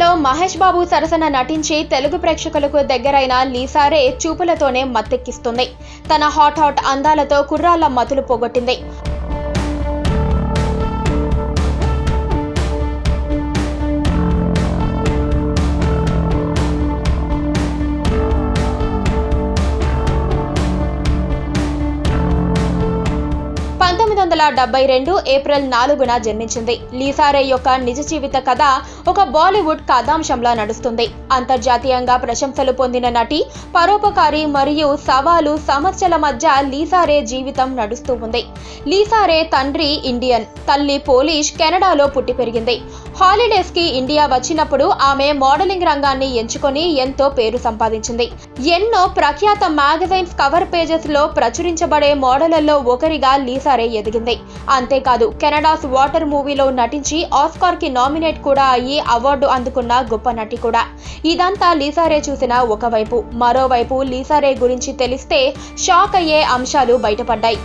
సినిమాలో మహేష్ బాబు సరసన నటించి తెలుగు ప్రేక్షకులకు దగ్గరైన లీసారే చూపులతోనే మత్తెక్కిస్తుంది. తన హాట్ అందాలతో కుర్రాళ్ల మతులు పోగొట్టింది. ఏప్రిల్ 4న జన్మించింది. లీసారే యొక్క నిజ జీవిత కథ ఒక బాలీవుడ్ కథాంశంలా నడుస్తుంది. అంతర్జాతీయంగా ప్రశంసలు పొందిన నటి, పరోపకారి మరియు సవాలు సమస్యల మధ్య లీసారే జీవితం నడుస్తూ ఉంది. లీసారే తండ్రి ఇండియన్, తల్లి పోలిష్, కెనడాలో పుట్టి పెరిగింది. హాలిడేస్ కి ఇండియా వచ్చినప్పుడు ఆమె మోడలింగ్ రంగాన్ని ఎంచుకొని ఎంతో పేరు సంపాదించింది. ఎన్నో ప్రఖ్యాత మ్యాగజైన్స్ కవర్ పేజెస్ లో ప్రచురించబడే మోడళ్లలో ఒకరిగా లీసారే ఎదిగింది. అంతేకాదు కెనడాస్ వాటర్ మూవీలో నటించి ఆస్కార్ కి నామినేట్ కూడా అయ్యి అవార్డు అందుకున్న గొప్ప నటి కూడా. ఇదంతా లీసారే చూసిన ఒకవైపు. మరోవైపు లీసారే గురించి తెలిస్తే షాక్ అయ్యే అంశాలు బయటపడ్డాయి.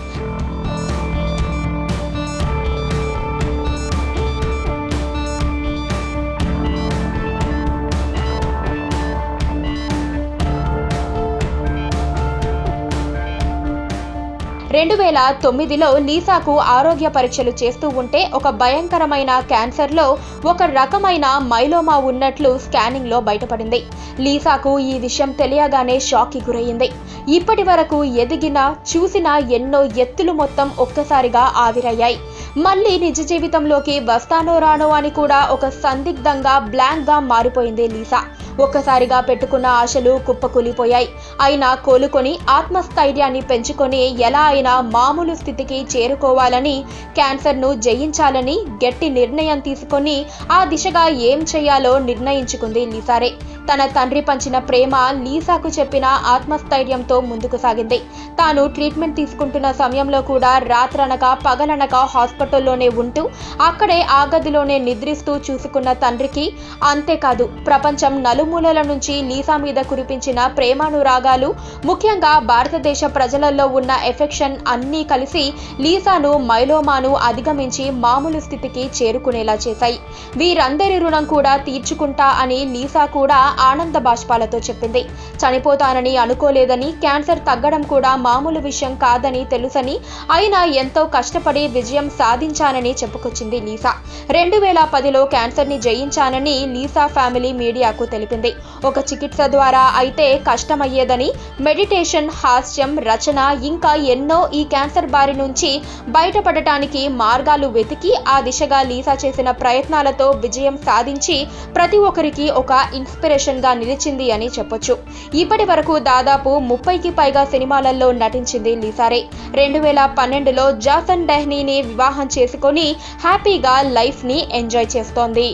లీసాకు ఆరోగ్య పరీక్షలు చేస్తూ ఉంటే ఒక భయంకరమైన క్యాన్సర్లో ఒక రకమైన మైలోమా ఉన్నట్లు స్కానింగ్ లో బయటపడింది. లీసాకు ఈ విషయం తెలియగానే షాక్ కి గురయ్యింది. ఇప్పటి వరకు ఎదిగిన చూసిన ఎన్నో ఎత్తులు మొత్తం ఒక్కసారిగా ఆవిరయ్యాయి. మళ్ళీ నిజ జీవితంలోకి వస్తానో రానో అని కూడా ఒక సందిగ్ధంగా బ్లాంక్ గా మారిపోయింది లీసా. ఒక్కసారిగా పెట్టుకున్న ఆశలు కుప్పకూలిపోయాయి. అయినా కోలుకొని ఆత్మస్థైర్యాన్ని పెంచుకొని ఎలా అయినా మామూలు స్థితికి చేరుకోవాలని, క్యాన్సర్ను జయించాలని గట్టి నిర్ణయం తీసుకొని ఆ దిశగా ఏం చేయాలో నిర్ణయించుకుంది లీసారే. తన తండ్రి పంచిన ప్రేమ లీసాకు చెప్పిన ఆత్మస్థైర్యంతో ముందుకు సాగింది. తాను ట్రీట్మెంట్ తీసుకుంటున్న సమయంలో కూడా రాత్రనక పగలనక హాస్పిటల్లోనే ఉంటూ అక్కడే ఆ గదిలోనే నిద్రిస్తూ చూసుకున్న తండ్రికి, అంతేకాదు ప్రపంచం నలుమూలల నుంచి లీసా మీద కురిపించిన ప్రేమానురాగాలు, ముఖ్యంగా భారతదేశ ప్రజలలో ఉన్న ఎఫెక్షన్ అన్నీ కలిసి లీసాను మైలోమాను అధిగమించి మామూలు స్థితికి చేరుకునేలా చేశాయి. వీరందరి రుణం కూడా తీర్చుకుంటా అని లీసా కూడా ఆనంద బాష్పాలతో చెప్పింది. చనిపోతానని అనుకోలేదని, క్యాన్సర్ తగ్గడం కూడా మామూలు విషయం కాదని తెలుసని, అయినా ఎంతో కష్టపడి విజయం సాధించానని చెప్పుకొచ్చింది లీసా. 2010లో క్యాన్సర్ ని జయించానని లీసా ఫ్యామిలీ మీడియాకు తెలిపింది. ఒక చికిత్స ద్వారా అయితే కష్టమయ్యేదని, మెడిటేషన్, హాస్యం, రచన ఇంకా ఎన్నో ఈ క్యాన్సర్ బారి నుంచి బయటపడటానికి మార్గాలు వెతికి ఆ దిశగా లీసా చేసిన ప్రయత్నాలతో విజయం సాధించి ప్రతి ఒక్కరికి ఒక ఇన్స్పిరేషన్ గా నిలిచింది అని చెప్పొచ్చు. ఇప్పటి వరకు దాదాపు 30కి పైగా సినిమాలలో నటించింది లీసారే. 2012లో జాసన్ డెహ్నీని వివాహం చేసుకొని హ్యాపీగా లైఫ్ ని ఎంజాయ్ చేస్తోంది.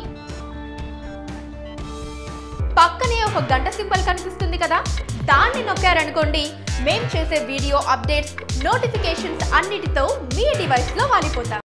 పక్కనే ఒక గంట సింబల్ కనిపిస్తుంది కదా, దాన్ని నొక్కారనుకోండి మేం చేసే వీడియో అప్డేట్స్, నోటిఫికేషన్స్ అన్నిటితో మీ డివైస్ లో వాలిపోతాం.